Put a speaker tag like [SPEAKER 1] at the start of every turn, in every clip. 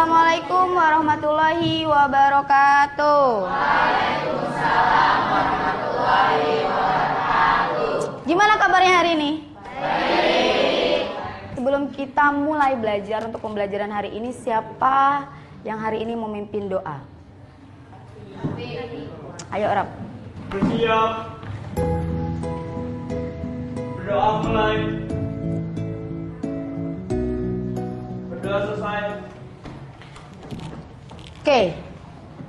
[SPEAKER 1] Assalamualaikum warahmatullahi wabarakatuh.
[SPEAKER 2] Waalaikumsalam warahmatullahi wabarakatuh.
[SPEAKER 1] Gimana kabarnya hari ini?
[SPEAKER 2] Baik.
[SPEAKER 1] Sebelum kita mulai belajar untuk pembelajaran hari ini, siapa yang hari ini memimpin doa? Ayo Rab.
[SPEAKER 3] Bersiap. Berdoa mulai. Berdoa selesai.
[SPEAKER 1] Oke,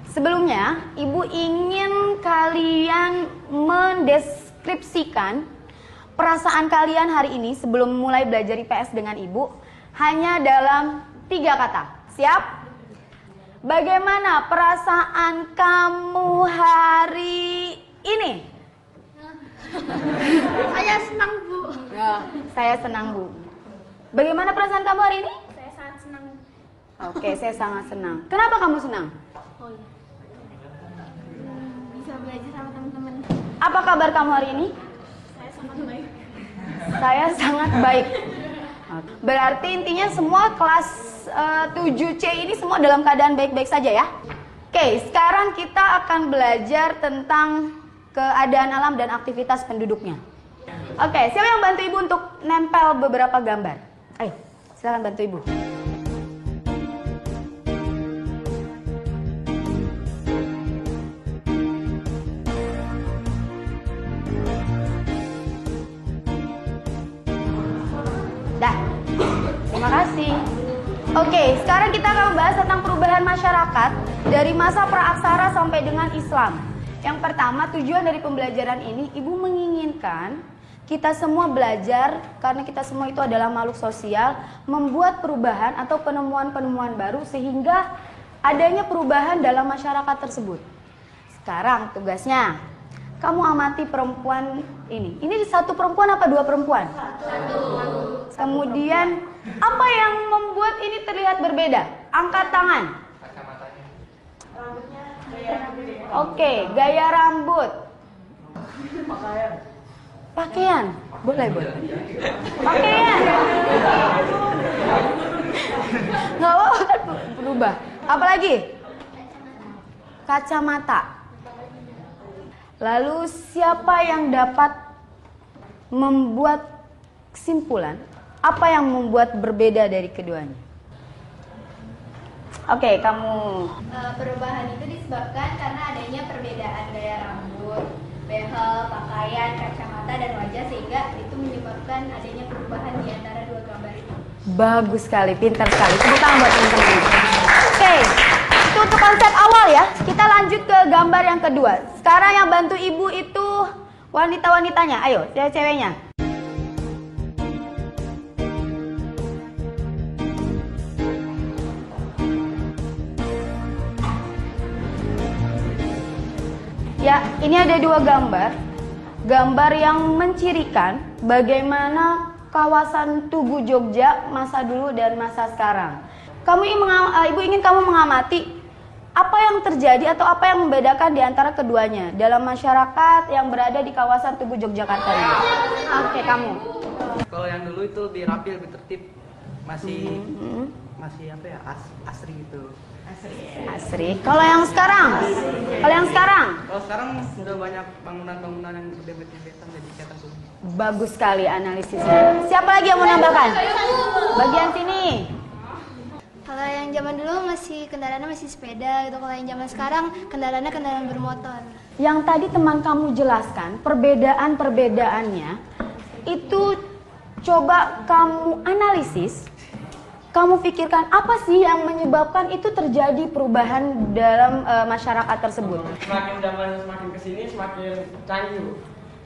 [SPEAKER 1] sebelumnya Ibu ingin kalian mendeskripsikan perasaan kalian hari ini sebelum mulai belajar IPS dengan Ibu hanya dalam 3 kata. Siap? Bagaimana perasaan kamu hari ini?
[SPEAKER 2] Saya senang, Bu.
[SPEAKER 1] Ya, saya senang, Bu. Bagaimana perasaan kamu hari ini?
[SPEAKER 2] Saya sangat senang.
[SPEAKER 1] Oke, saya sangat senang. Kenapa kamu senang?
[SPEAKER 2] Oh, iya. Bisa belajar sama teman-teman.
[SPEAKER 1] Apa kabar kamu hari ini?
[SPEAKER 2] Saya sangat baik.
[SPEAKER 1] Saya sangat baik. Berarti intinya semua kelas 7C ini semua dalam keadaan baik-baik saja ya? Oke, sekarang kita akan belajar tentang keadaan alam dan aktivitas penduduknya. Oke, siapa yang bantu Ibu untuk nempel beberapa gambar? Ayo, silakan bantu Ibu. Dah, terima kasih. Oke, sekarang kita akan membahas tentang perubahan masyarakat dari masa praaksara sampai dengan Islam. Yang pertama, tujuan dari pembelajaran ini, Ibu menginginkan kita semua belajar, karena kita semua itu adalah makhluk sosial, membuat perubahan atau penemuan-penemuan baru sehingga adanya perubahan dalam masyarakat tersebut. Sekarang tugasnya, kamu amati perempuan ini. Ini satu perempuan apa 2 perempuan?
[SPEAKER 2] Satu.
[SPEAKER 1] Kemudian, apa yang membuat ini terlihat berbeda? Angkat tangan. Oke, gaya rambut. Pakaian. Boleh. Pakaian. Nggak apa-apa kan berubah. Apalagi? Kacamata. Lalu siapa yang dapat membuat kesimpulan? Apa yang membuat berbeda dari keduanya? Oke, kamu.
[SPEAKER 2] Perubahan itu disebabkan karena adanya perbedaan gaya rambut, behel, pakaian, kacamata, dan wajah, sehingga itu menyebabkan adanya perubahan di antara 2 gambar itu.
[SPEAKER 1] Bagus sekali, pintar sekali. Tepuk tangan buat teman-teman. Oke, itu untuk konsep awal ya. Kita lanjut ke gambar yang kedua. Sekarang yang bantu Ibu itu wanita-wanitanya. Ayo, cewek-ceweknya. Ya, ini ada 2 gambar. Gambar yang mencirikan bagaimana kawasan Tugu Jogja masa dulu dan masa sekarang. Ibu ingin kamu mengamati apa yang terjadi atau apa yang membedakan di antara keduanya dalam masyarakat yang berada di kawasan Tugu Yogyakarta ini. Oke, kamu.
[SPEAKER 4] Kalau yang dulu itu lebih rapi, lebih tertib, masih apa ya, asri gitu.
[SPEAKER 1] Asri. Kalau yang sekarang?
[SPEAKER 4] Kalau sekarang sudah banyak bangunan-bangunan yang berdempet-dempetan, jadi kelihatan tuh.
[SPEAKER 1] Bagus sekali analisisnya. Siapa lagi yang mau nambahkan? Bagian sini.
[SPEAKER 2] Kalau yang zaman dulu kendaraannya masih sepeda gitu. Kalau yang zaman sekarang kendaraannya kendaraan bermotor.
[SPEAKER 1] Yang tadi teman kamu jelaskan perbedaan-perbedaannya itu coba kamu analisis. Kamu pikirkan apa sih yang menyebabkan itu terjadi perubahan dalam masyarakat tersebut?
[SPEAKER 3] Semakin zaman semakin kesini semakin canggih, Bu.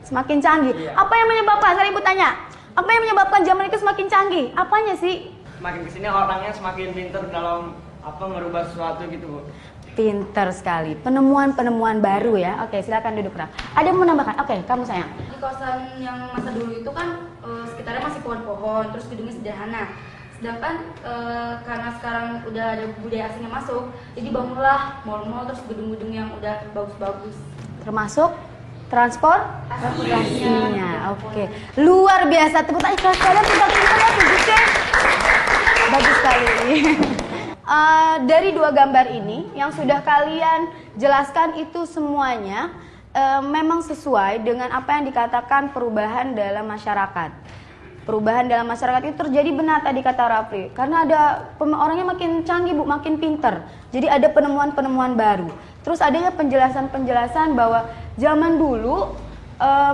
[SPEAKER 1] Semakin canggih.
[SPEAKER 3] Iya.
[SPEAKER 1] Apa yang menyebabkan? Saya Ibu tanya. Apa yang menyebabkan zaman itu semakin canggih? Apanya sih?
[SPEAKER 3] Semakin kesini orangnya semakin pintar dalam merubah sesuatu gitu, Bu.
[SPEAKER 1] Pinter sekali. Penemuan-penemuan baru ya. Oke, silakan duduk, Raf. Ada yang mau menambahkan? Oke, kamu sayang.
[SPEAKER 5] Di kawasan yang masa dulu itu kan sekitarnya masih pohon-pohon, terus gedungnya sederhana. Sedangkan karena sekarang udah ada budaya asing yang masuk, jadi bangunlah mall-mall terus gedung-gedung yang udah bagus-bagus.
[SPEAKER 1] Termasuk transportasinya. Oke. Luar biasa. Tepuk tangan ikhlas kalian sudah pintar ya, Bagus sekali. Dari dua gambar ini yang sudah kalian jelaskan itu semuanya memang sesuai dengan apa yang dikatakan perubahan dalam masyarakat. Perubahan dalam masyarakat itu terjadi benar tadi kata Rafli, karena ada orangnya makin canggih Bu, makin pinter. Jadi ada penemuan-penemuan baru. Terus adanya penjelasan-penjelasan bahwa zaman dulu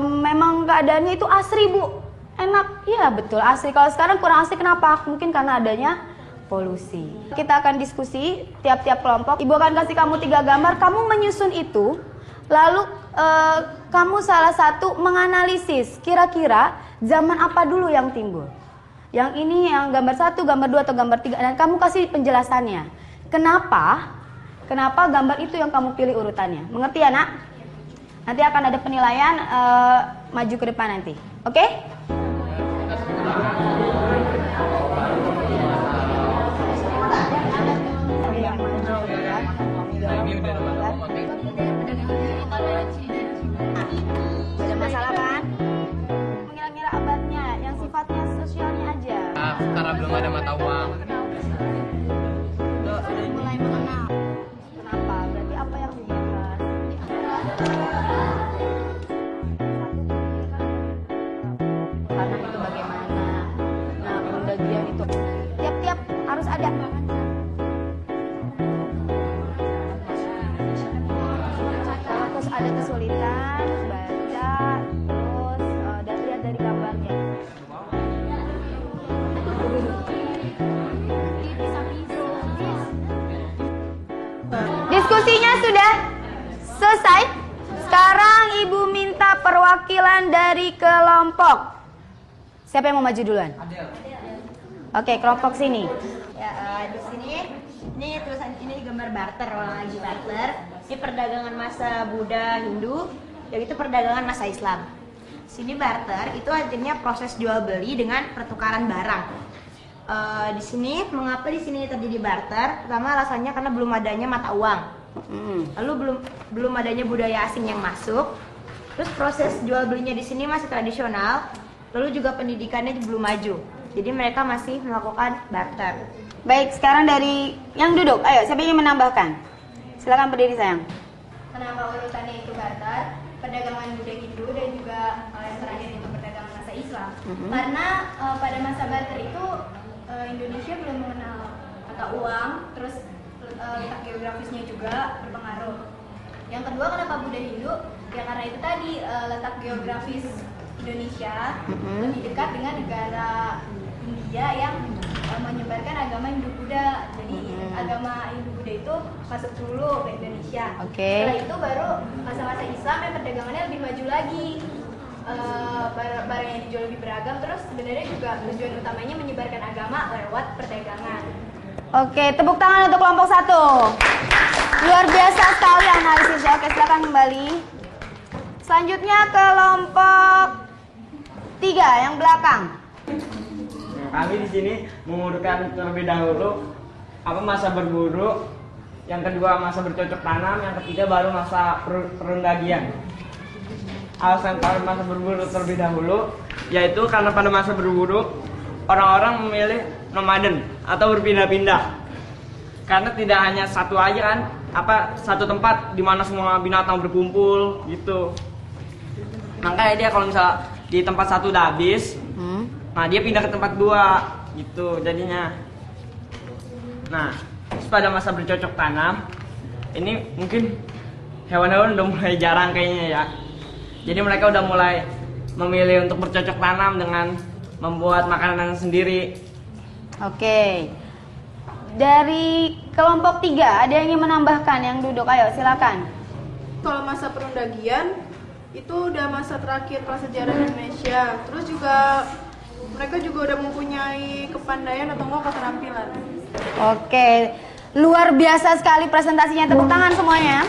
[SPEAKER 1] memang keadaannya itu asri Bu, enak. Iya betul asri. Kalau sekarang kurang asri, kenapa? Mungkin karena adanya polusi. Kita akan diskusi tiap-tiap kelompok. Ibu akan kasih kamu 3 gambar, kamu menyusun itu. Lalu kamu salah satu menganalisis kira-kira zaman apa dulu yang timbul. Yang ini yang gambar 1, gambar 2 atau gambar 3, dan kamu kasih penjelasannya. Kenapa? Kenapa gambar itu yang kamu pilih urutannya? Mengerti ya Nak? Nanti akan ada penilaian maju ke depan nanti. Oke? Ada masalah kan? Mengira-ngira abadnya, yang sifatnya sosialnya aja.
[SPEAKER 4] Karena belum ada mata uang.
[SPEAKER 1] Mulai mengenal. Kenapa? Berarti apa yang dibahas? Karena itu bagaimana? Nah, pendagian itu tiap-tiap harus ada. Terus ada kesulitan baca, terus dan lihat dari gambarnya. Diskusinya sudah selesai. Sekarang Ibu minta perwakilan dari kelompok. Siapa yang mau maju duluan? Oke, kelompok sini.
[SPEAKER 2] Ya, di sini ini tulisan ini gambar barter, orang lagi barter. Ini perdagangan masa Buddha Hindu, yaitu perdagangan masa Islam. Sini barter itu artinya proses jual beli dengan pertukaran barang. Di sini mengapa di sini terjadi barter? Pertama alasannya karena belum adanya mata uang. Lalu belum adanya budaya asing yang masuk. Terus proses jual belinya di sini masih tradisional. Lalu juga pendidikannya belum maju. Jadi mereka masih melakukan barter.
[SPEAKER 1] Baik, sekarang dari yang duduk. Ayo, siapa yang ingin menambahkan? Silakan berdiri sayang.
[SPEAKER 2] Kenapa urutannya itu barter? Perdagangan Buddha Hindu dan juga yang terakhir itu perdagangan masa Islam. Karena pada masa barter itu Indonesia belum mengenal mata uang, terus letak geografisnya juga berpengaruh. Yang kedua, kenapa Buddha Hindu? Ya karena itu tadi letak geografis Indonesia lebih dekat dengan negara India yang menyebarkan agama Hindu Buddha. Jadi agama Hindu Buddha itu masuk dulu ke Indonesia. Setelah itu baru masa-masa Islam yang perdagangannya lebih maju lagi. Barang yang dijual lebih beragam, terus sebenarnya juga tujuan utamanya menyebarkan agama lewat perdagangan.
[SPEAKER 1] Oke, tepuk tangan untuk kelompok 1. Luar biasa sekali analisisnya. Oke, silakan kembali. Selanjutnya kelompok 3 yang belakang.
[SPEAKER 3] Kami di sini mengurutkan terlebih dahulu apa masa berburu, yang kedua masa bercocok tanam, yang ketiga baru masa perundagian. Alasan pada masa berburu terlebih dahulu yaitu karena pada masa berburu orang-orang memilih nomaden atau berpindah-pindah. Karena tidak hanya satu aja kan, satu tempat di mana semua binatang berkumpul gitu. Makanya dia kalau misal di tempat satu udah habis, nah dia pindah ke tempat 2 gitu jadinya. Nah, pada masa bercocok tanam ini mungkin hewan-hewan udah mulai jarang kayaknya ya. Jadi mereka udah mulai memilih untuk bercocok tanam dengan membuat makanan sendiri.
[SPEAKER 1] Oke. Dari kelompok 3 ada yang ingin menambahkan yang duduk? Ayo silakan.
[SPEAKER 6] Kalau masa perundagian itu udah masa terakhir prasejarah Indonesia. Terus juga mereka juga udah mempunyai kepandaian atau enggak keterampilan.
[SPEAKER 1] Oke. Luar biasa sekali presentasinya. Tepuk tangan semuanya.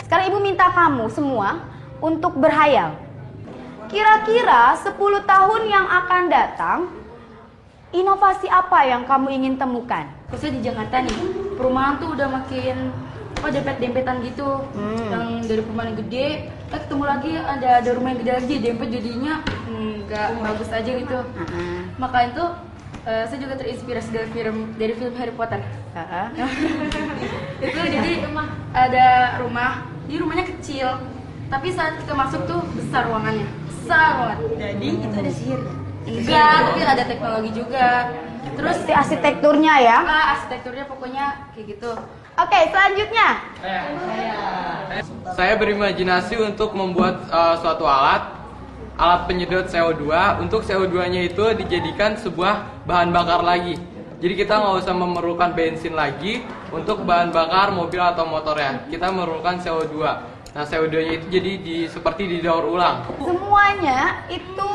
[SPEAKER 1] Sekarang Ibu minta kamu semua untuk berhayal. Kira-kira 10 tahun yang akan datang, inovasi apa yang kamu ingin temukan?
[SPEAKER 5] Khususnya di Jakarta nih, perumahan tuh udah makin dempet-dempetan gitu. Yang dari perumahan yang gede, ketemu lagi ada rumah yang gede lagi, dempet jadinya nggak bagus aja gitu. Maka itu Saya juga terinspirasi dari film Harry Potter.
[SPEAKER 1] Heeh.
[SPEAKER 5] Itu jadi ada rumah, di rumahnya kecil, tapi saat kita masuk tuh besar ruangannya, besar banget.
[SPEAKER 4] Jadi itu ada sihir.
[SPEAKER 5] Enggak, tapi ada teknologi juga. Terus
[SPEAKER 1] Pasti arsitekturnya ya.
[SPEAKER 5] arsitekturnya pokoknya kayak gitu.
[SPEAKER 1] Oke, selanjutnya.
[SPEAKER 7] Saya berimajinasi untuk membuat suatu alat penyedot CO2. Untuk CO2-nya itu dijadikan sebuah bahan bakar lagi. Jadi kita nggak usah memerlukan bensin lagi untuk bahan bakar mobil atau motornya. Kita memerlukan CO2. Nah, CO2-nya itu jadi seperti didaur ulang.
[SPEAKER 1] Semuanya itu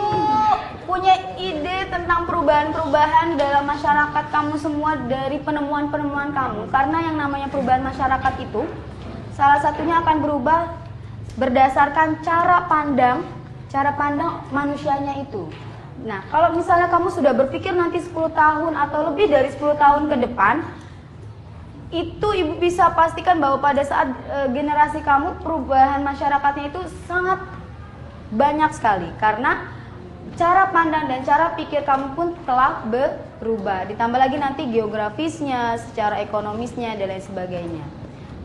[SPEAKER 1] punya ide tentang perubahan-perubahan dalam masyarakat kamu semua dari penemuan-penemuan kamu. Karena yang namanya perubahan masyarakat itu salah satunya akan berubah berdasarkan cara pandang manusianya itu. Nah, kalau misalnya kamu sudah berpikir nanti 10 tahun atau lebih dari 10 tahun ke depan, itu ibu bisa pastikan bahwa pada saat generasi kamu perubahan masyarakatnya itu sangat banyak sekali. Karena cara pandang dan cara pikir kamu pun telah berubah. Ditambah lagi nanti geografisnya, secara ekonomisnya, dan lain sebagainya.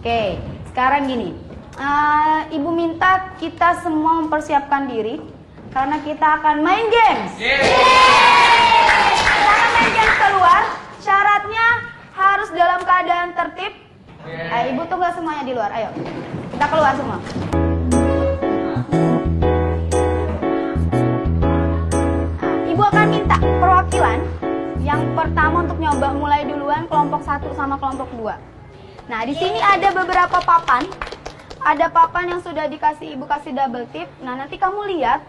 [SPEAKER 1] Oke, sekarang gini. Ibu minta kita semua mempersiapkan diri karena kita akan main games. Kita akan main games keluar. Syaratnya harus dalam keadaan tertib. Ibu tunggu semuanya di luar. Ayo, kita keluar semua. Ibu akan minta perwakilan. Yang pertama untuk nyoba mulai duluan kelompok 1 sama kelompok 2. Nah, di sini ada beberapa papan. Ada papan yang sudah dikasih ibu kasih double tip. Nah, nanti kamu lihat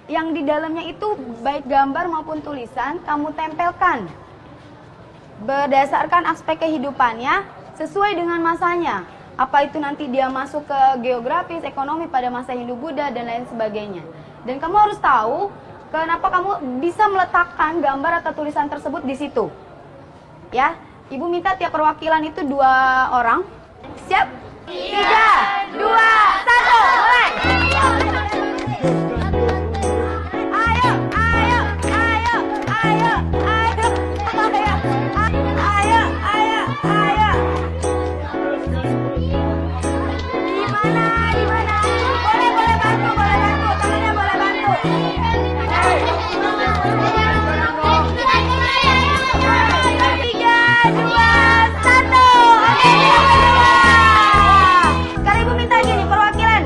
[SPEAKER 1] yang di dalamnya itu baik gambar maupun tulisan kamu tempelkan berdasarkan aspek kehidupannya sesuai dengan masanya. Apa itu nanti dia masuk ke geografis, ekonomi pada masa Hindu-Buddha dan lain sebagainya. Dan kamu harus tahu kenapa kamu bisa meletakkan gambar atau tulisan tersebut di situ. Ya, ibu minta tiap perwakilan itu 2 orang. Siap? 3, 2, 1, mulai! Ayo, ayo, ayo, ayo, ayo, ayo, ayo, ayo. Di mana? Boleh bantu, temannya boleh bantu. 3, 2, 1. Sekarang ibu minta gini, perwakilan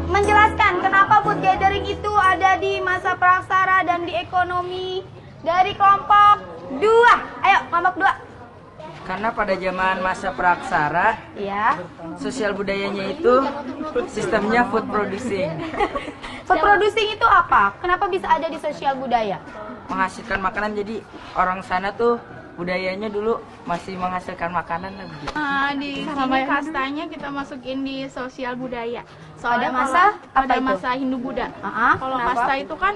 [SPEAKER 1] menjelaskan kenapa food gathering itu ada di masa praksara dan di ekonomi dari kelompok 2. Ayo, kelompok 2.
[SPEAKER 8] Karena pada zaman masa praksara,
[SPEAKER 1] Iya.
[SPEAKER 8] sosial budayanya itu sistemnya food producing,
[SPEAKER 1] Food producing itu apa? Kenapa bisa ada di sosial budaya?
[SPEAKER 8] menghasilkan makanan. Jadi orang sana tuh budayanya dulu masih menghasilkan makanan lah begitu.
[SPEAKER 9] Di sini kastanya kita masukin di sosial budaya.
[SPEAKER 1] Pada
[SPEAKER 9] Soalnya
[SPEAKER 1] masa apa
[SPEAKER 9] pada
[SPEAKER 1] itu?
[SPEAKER 9] masa Hindu-Buddha. Kalau
[SPEAKER 1] Kenapa?
[SPEAKER 9] kasta itu kan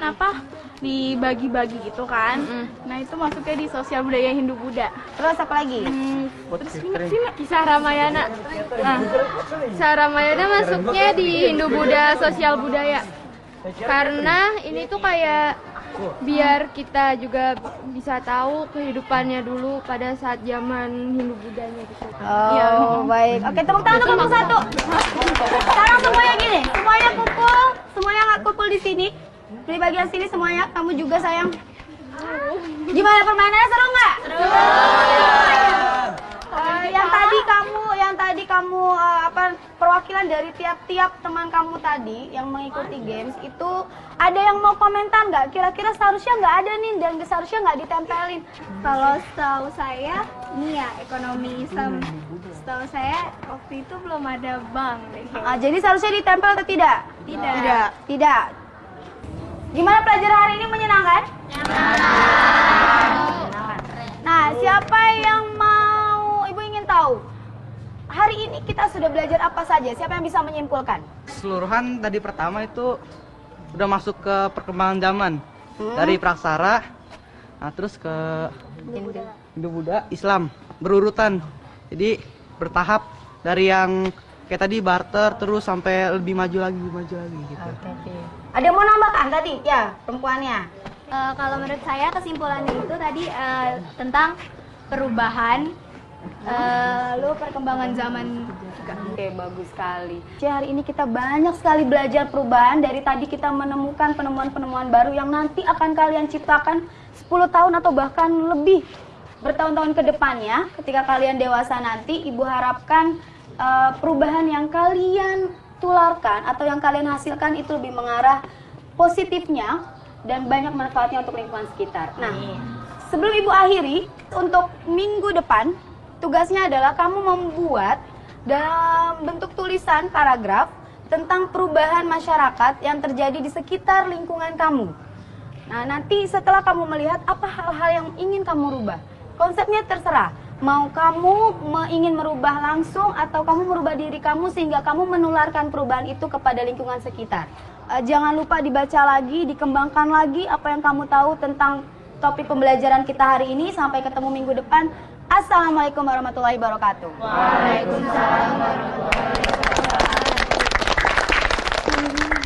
[SPEAKER 9] dibagi-bagi gitu kan. Nah, itu masuknya di sosial budaya Hindu-Buddha.
[SPEAKER 1] Terus apa lagi?
[SPEAKER 9] Terus kisah Ramayana. Nah, kisah Ramayana masuknya di Hindu-Buddha sosial budaya. Karena ini tuh kayak biar kita juga bisa tahu kehidupannya dulu pada saat zaman Hindu-Buddhanya gitu.
[SPEAKER 1] Oh, baik. Oke, tepuk tangan untuk kelompok 1. Sekarang semuanya gini, semuanya kumpul, semuanya nggak kumpul di sini. Di bagian sini semuanya, kamu juga sayang. Gimana permainannya, seru nggak? Seru. Yang tadi kamu perwakilan dari tiap-tiap teman kamu tadi yang mengikuti games itu ada yang mau komentar nggak? Kira-kira seharusnya nggak ada nih dan seharusnya nggak ditempelin.
[SPEAKER 2] Kalau setahu saya, ini ya ekonomi Islam. Setahu saya waktu itu belum ada bank deh.
[SPEAKER 1] Jadi seharusnya ditempel atau tidak? Tidak. Gimana pelajaran hari ini, menyenangkan? Menyenangkan. Nah, siapa yang mau, ibu ingin tahu hari ini kita sudah belajar apa saja? Siapa yang bisa menyimpulkan?
[SPEAKER 4] Keseluruhan tadi pertama itu udah masuk ke perkembangan zaman. Dari praksara, nah terus ke Hindu-Buddha, Islam, berurutan. Jadi bertahap dari yang kayak tadi barter terus sampai lebih maju lagi gitu.
[SPEAKER 1] Ada yang mau nambahkan tadi? Ya, perempuannya.
[SPEAKER 2] Kalau menurut saya kesimpulannya itu tadi tentang perubahan, lalu perkembangan zaman juga.
[SPEAKER 1] Oke, bagus sekali. Jadi hari ini kita banyak sekali belajar perubahan. Dari tadi kita menemukan penemuan-penemuan baru yang nanti akan kalian ciptakan 10 tahun atau bahkan lebih bertahun-tahun ke depannya. Ketika kalian dewasa nanti, Ibu harapkan perubahan yang kalian tularkan atau yang kalian hasilkan itu lebih mengarah positifnya dan banyak manfaatnya untuk lingkungan sekitar. Nah, sebelum Ibu akhiri, untuk minggu depan tugasnya adalah kamu membuat dalam bentuk tulisan paragraf tentang perubahan masyarakat yang terjadi di sekitar lingkungan kamu. Nah, nanti setelah kamu melihat apa hal-hal yang ingin kamu rubah, konsepnya terserah. Mau kamu ingin merubah langsung atau kamu merubah diri kamu sehingga kamu menularkan perubahan itu kepada lingkungan sekitar. Jangan lupa dibaca lagi, dikembangkan lagi apa yang kamu tahu tentang topik pembelajaran kita hari ini. Sampai ketemu minggu depan. Assalamualaikum warahmatullahi wabarakatuh.
[SPEAKER 2] Waalaikumsalam warahmatullahi wabarakatuh.